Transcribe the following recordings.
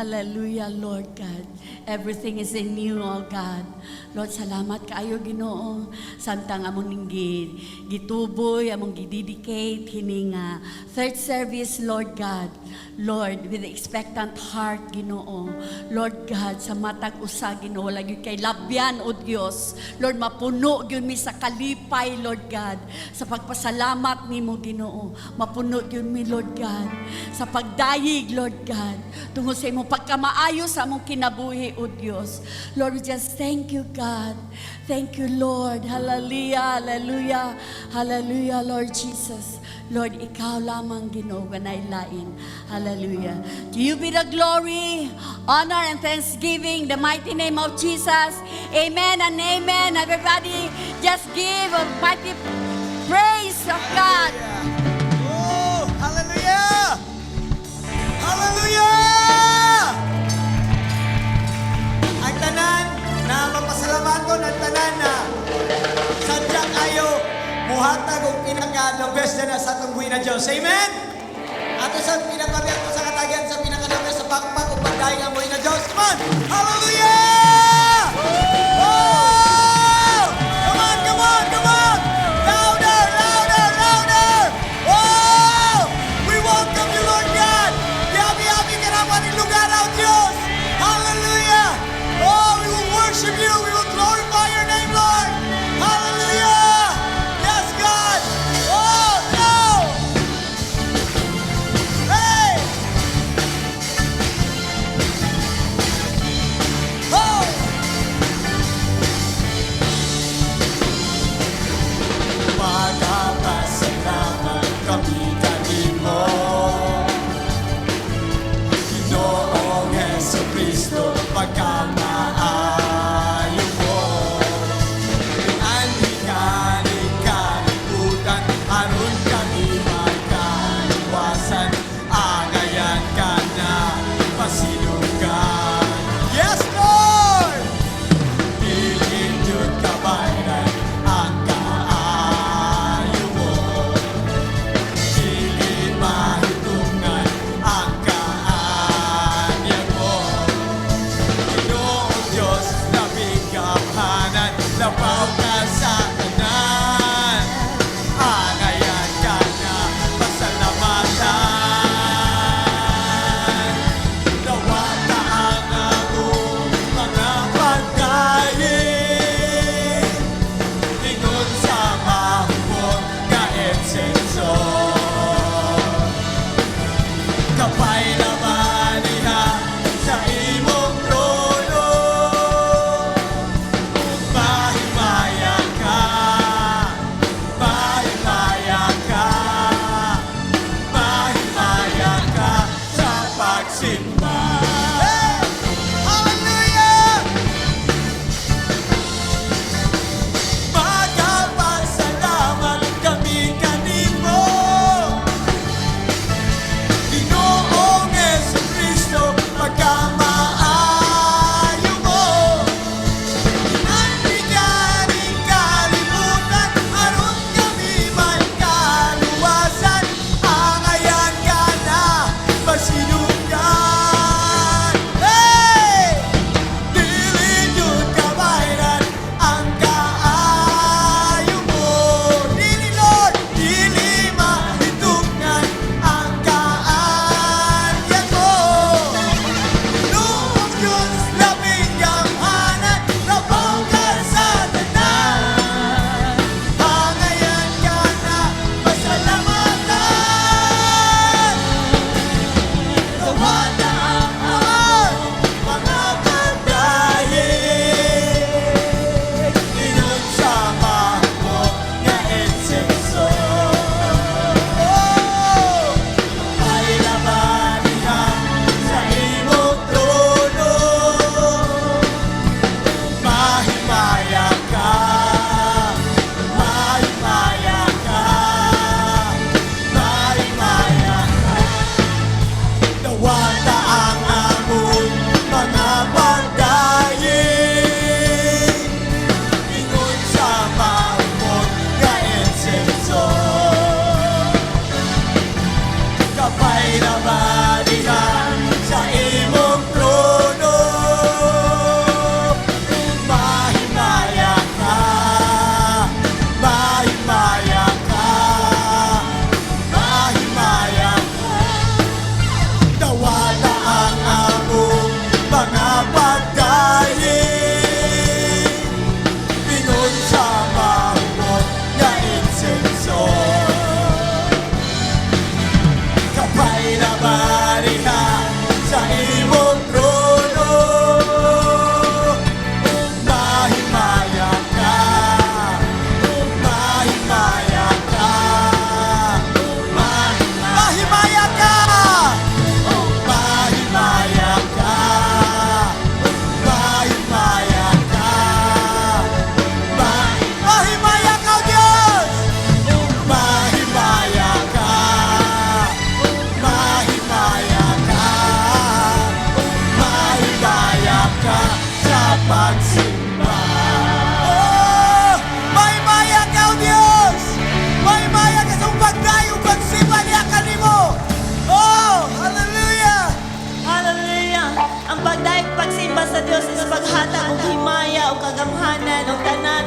Hallelujah, Lord God. Everything is in you, oh God. Lord, salamat kaayo Ginoo. Samtang among gituboy, among gidedicate hining third service, Lord God. Lord, with expectant heart, Ginoo. Lord God, sa matag usa, Ginoo, lagi kay labyan o Dios. Lord, mapuno gyud mi sa kalipay, Lord God. Sa pagpasalamat nimo, Ginoo. Mapuno gyud mi, Lord God. Sa pagdayig, Lord God. Tungod sa imong pagkamaayo sa among kinabuhi, o Dios. Lord, we just thank you, God. Thank you, Lord. Hallelujah, hallelujah, hallelujah, Lord Jesus. Lord, ikaw lamang Ginoo ganay lain. Hallelujah. To you be the glory, honor, and thanksgiving, the mighty name of Jesus. Amen and amen. Everybody, just give a mighty praise of God. Oh, hallelujah! Hallelujah! Ang tanan na mapasalamaton, ang tanan na sadya kayo muhatag og pinaka-the best na sa atong buhay na Diyos. Amen? Ato sa pinakabiyak ko sa katagyan sa pinaka-the best sa pakpak o pagdaing ang buhay na Diyos. Come on! Hallelujah! Oh! Come on, come on, come on! Louder, louder, louder! Oh! We welcome you, Lord God! Yabi-yabi ka naman ng lugar ang Diyos! Hallelujah! Oh, we will worship you! We will glorify your name, Lord! Hallelujah! Yes, God! Oh, no! Hey! kagamhanan o tanan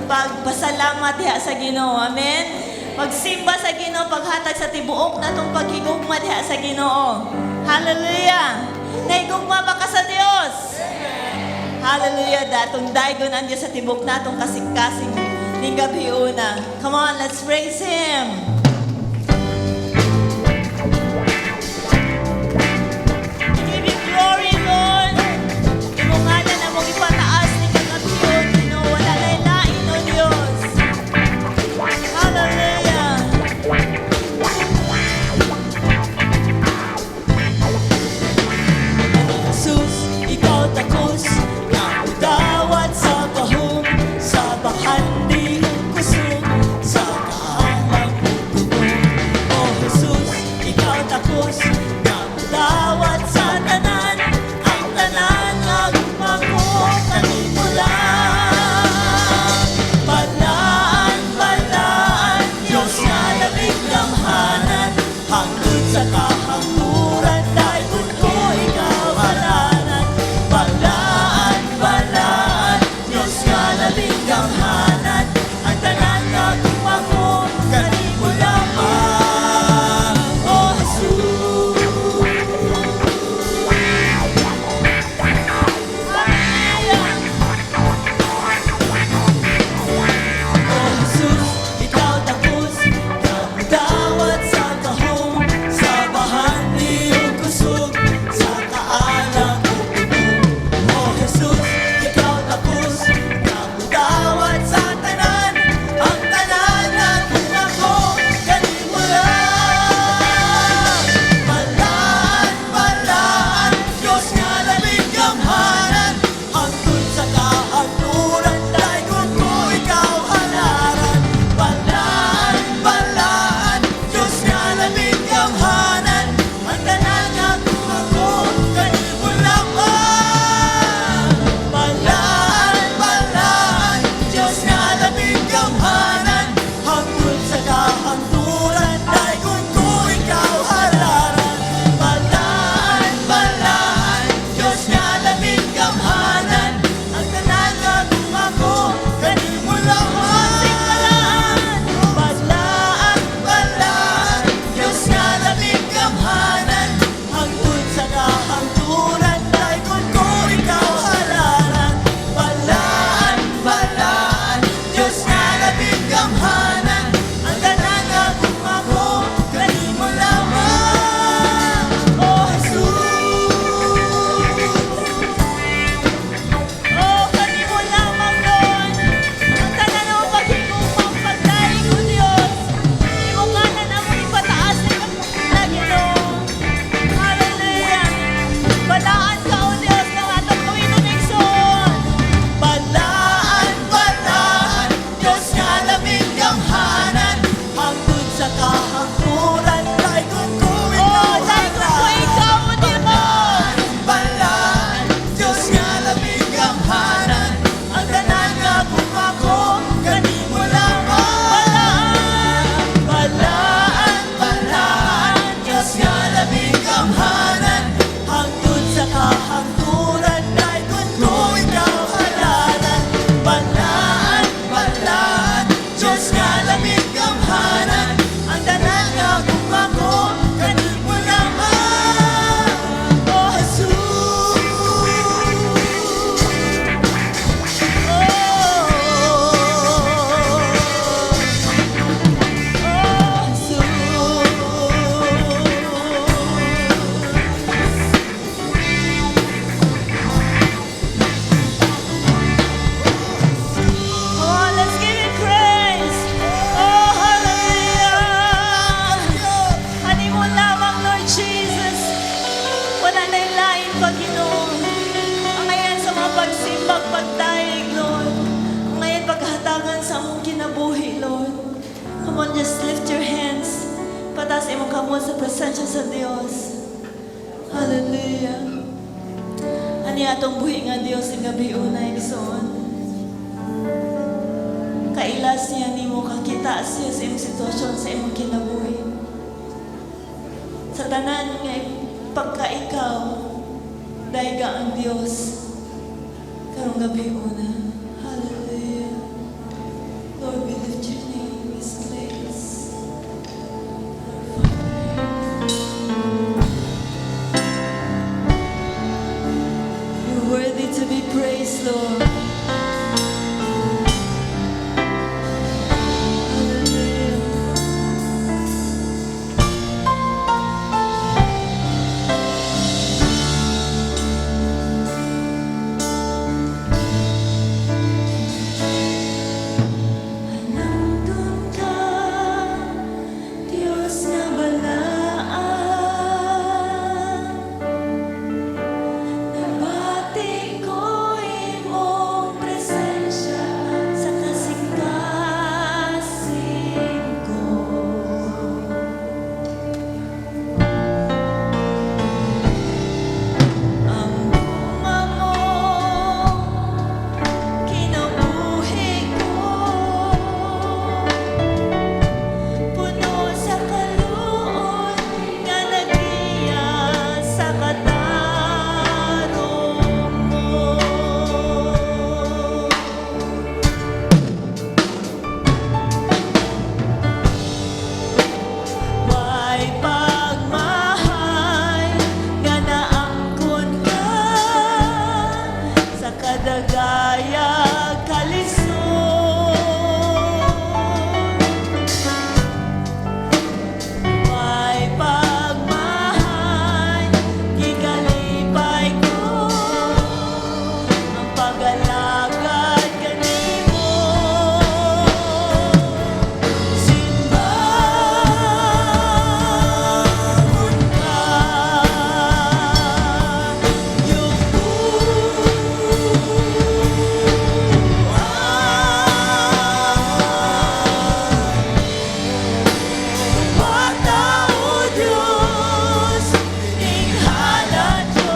pagpasalamat diha sa Ginoo. Amen. Magsimba sa Ginoo, paghatag sa tibuok natong paghigugma diha sa Ginoo. Hallelujah. Naigugma ba ka sa Dios? Hallelujah. Datong daygon ang Dios sa tibok natong kasing-kasing ning gabi una. Come on, let's praise Him. Give you glory, Lord. Imong ngalan na mong ipataas ni kagabiyon, Ginoo. Wala na'y lain, O Dios. Hallelujah. Jesus, ikaw takos, dawat sa kahong, sa bahandi kusog, sa kaalang tubong. Oh Jesus, ikaw takos, dawat sa tanan, ang tanan nagmako kanimula. Balaan, balaan, Diyos nga labing lamhanan, hangtod sa kahangturan, dayon ko ikaw halanan. Balaan, balaan, Diyos nga labing lamhanan, ang tanan nagmako kanimula pa. Oh Jesus. Oh Jesus, ikaw tapos, dawat sa kahong, sa bahandi o kusog, sa kaalang utubong. Oh Jesus, ikaw tapos, dawat sa tanan, ang tanan na kumako, kanimula. Balaan, balaan, Diyos nga labing gamhanan, hangtod sa kahagturan, dayon ko ikaw halaran. Balaan, balaan, Diyos nga labing gamhanan, ang tanan nga kumako, kanimula pa. Balaan, balaan, Diyos nga labing gamhanan, hangtod sa kahagturan, dayon ko ikaw halaran. Balaan, balaan, Diyos nga labing gamhanan, ang tanan nga kumako, kanimula pa. Balaan, balaan, Diyos nga labing gamhanan, hangtod sa kahagturan, dayon ko ikaw halaran. Balaan, balaan, Diyos nga labing gamhanan, ang tanan nga kumako, kanimula pa. Oh Jesus. Oh, kanimo lamang, Lord. Ang tanan mo paghigugmang pagdaig, O Dios. Imong ngalan ang ipataas ni kapakita, Ginoo. Hallelujah. Balaan ka, O Dios, ng atong tuwinong igsoon. Balaan, balaan, Diyos nga labing gamhanan, hangtod sa kahangturan, dayon ko ikaw ikaw, O Dios. Balaan, Diyos nga labing gamhanan, ang tanan nga kumako, kanimula pa. Balaan, balaan, balaan, Diyos nga labing gamhanan, hangtod sa kahangturan, dayon ko ikaw halaran. Balaan, balaan, Diyos nga labing gamhanan, ang tanan nga kumako, kanimula pa. Oh Jesus. Come on, let's give Him praise. Oh, hallelujah. Hani mo lamang, Lord Jesus. Wala na'y lain pa, Ginoo. Ang ngayon sa mga pagsimbag, pagdaig, Lord. Ang ngayon paghatagan sa among kinabuhi, Lord. Come on, just lift your hands. Pataas imong kamot sa presensya sa Dios. Hallelujah. Ani atong buhi nga Dios ang gabi una igsoon. Kailas niya nimo kakita siya sa imong sitwasyon sa imong kinabuhi. Sa tanan nga pagka ikaw, dahil ang Diyos, karong gabi una. kadagayag kalisod. May pagmahal, gikalipay ko, ang pag-alagad kanimo. Simbahon ka, yung Matao Diyos, inghalan ko,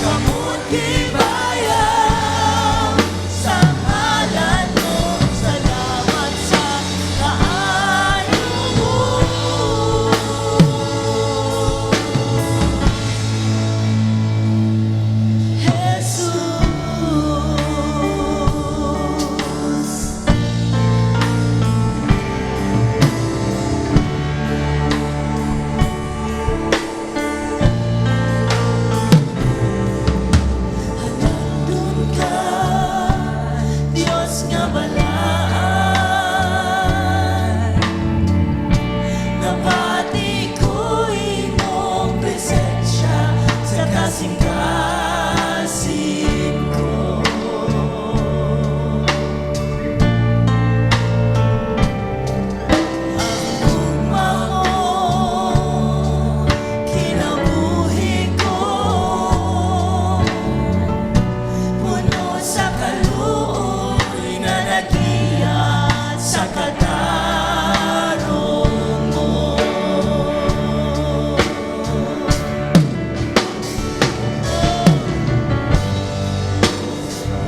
kamot gibayaw sa ngalan mo. Salamat sa kaayo mo. Jesus. Handun ka, Diyos nga balaan. Nabati ko imong presensya sa kasing-kasing ko. Ang mao kinabuhi ko, puno sa kaluoy nga nagiyat sa katarong mo.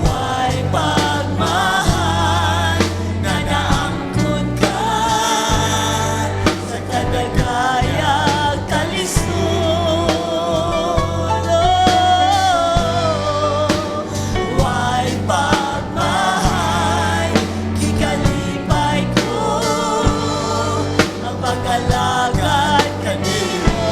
Way pagmahal nga naangkon ka sa kadagayag kalisod. Way pagmahal, gikalipay ko, ang pag-alagad kanimo.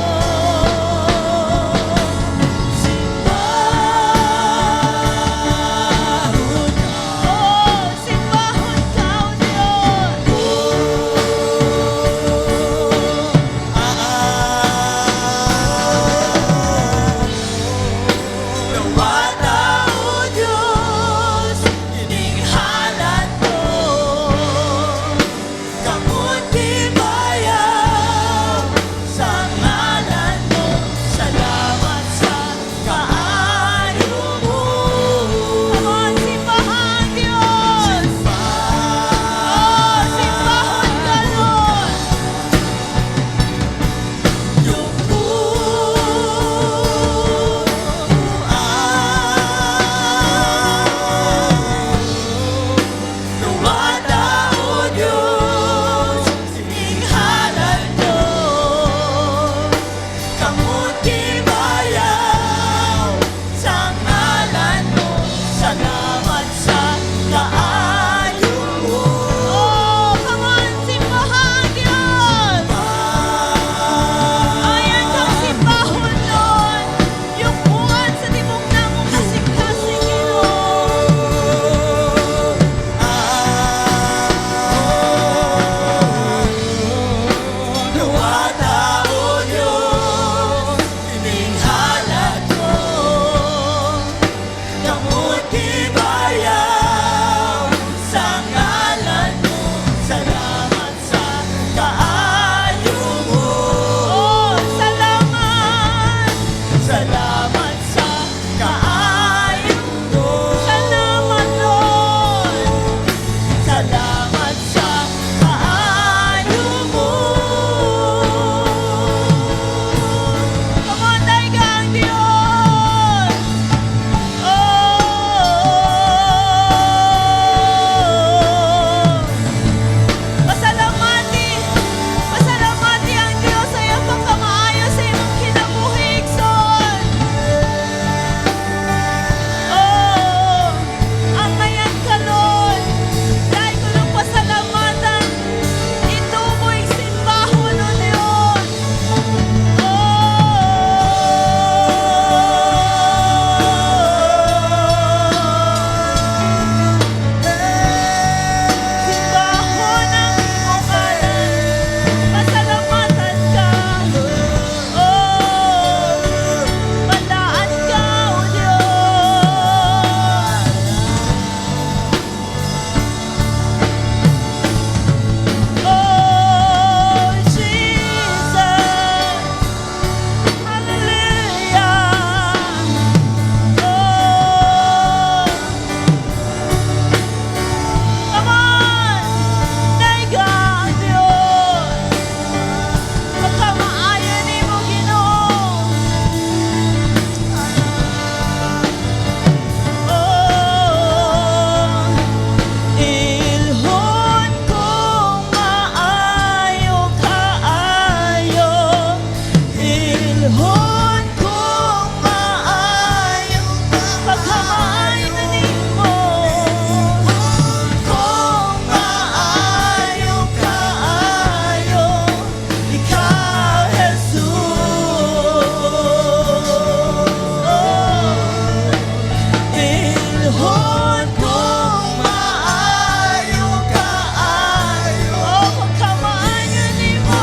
Simbahon ka, O Diyos. Nawata, O Diyos, ininghalan ko, kamot gibayaw sa ngalan mo. Salamat sa kaayo mo. Come on, simbahan, Diyos! Simbahon ka, Lord! Yung buuan, pagkamaayo na nimo. Kung maayo kaayo, ikaw, Jesus. Ilhon kung maayo kaayo, pagkamaayo nimo.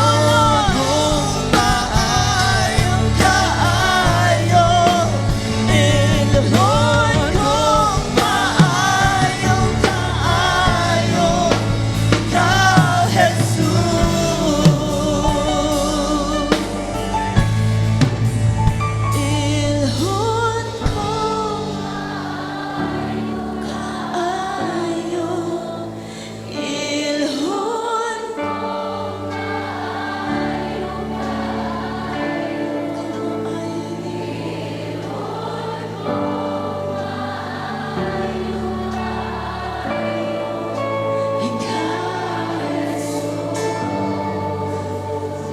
Kung maayo kaayo, ilhon kung maayo kaayo, ikaw, Jesus. Ilhon kung kaayo, ilhon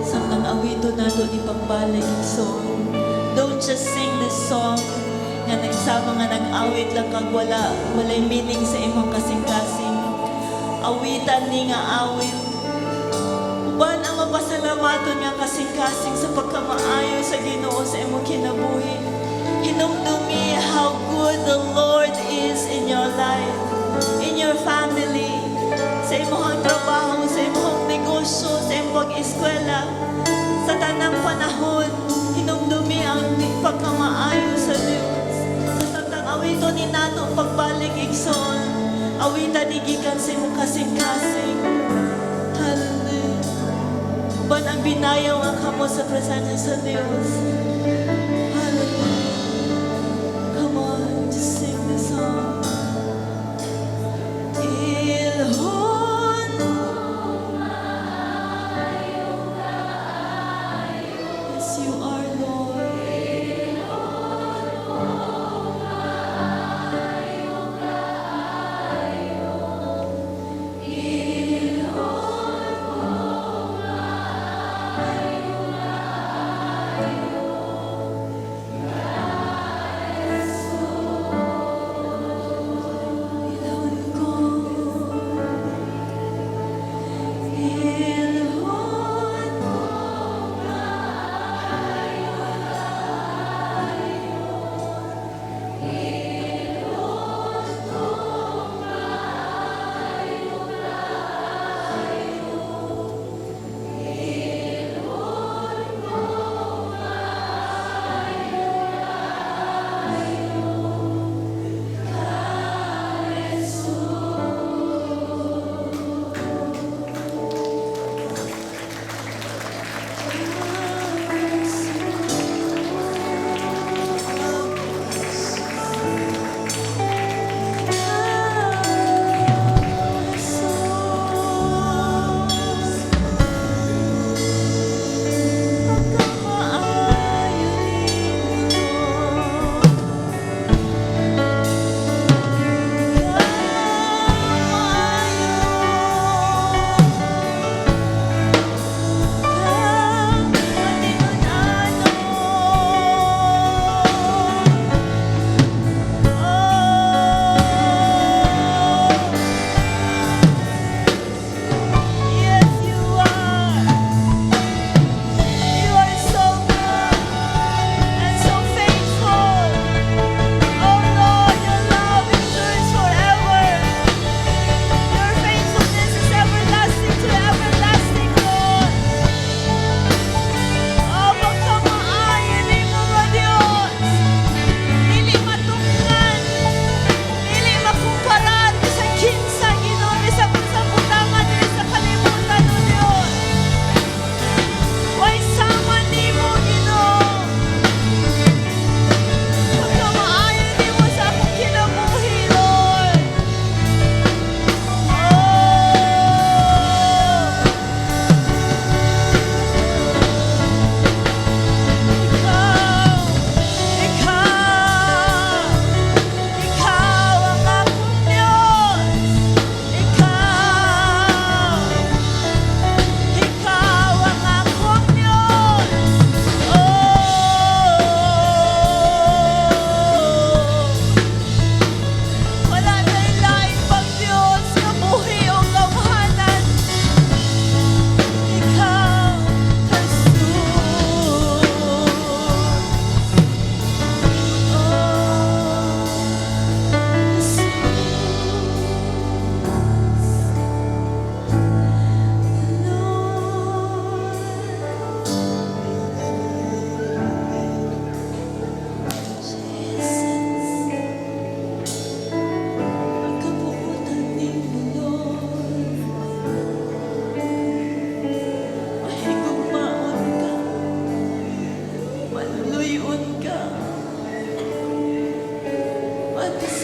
Samtang awito nato ni pagbalik ang song. Don't just sing this song nga nagsama nga nag-awit lang kag walay meaning sa imong kasing-kasing. Awitan ni nga awit. Uban ang mapasalamaton nga kasing-kasing sa pagkamaayo sa Ginoo sa imong kinabuhi. Hinumdumi how good the Lord is in your life, in your family, sa imong trabaho, sa imong negosyo, sa imong eskwela, sa tanang panahon, hinumdumi ang pagkamaayo sa Diyos. Sa tantang awito ni nato ang pagbalik igsoon, awitan ni gikan sa imong kasing-kasing. Hallelujah. Uban ang binayaw ang kamo sa presensya sa Diyos. Hallelujah. Come on, just sing this song. Ilhon. Yes, you are, Lord. this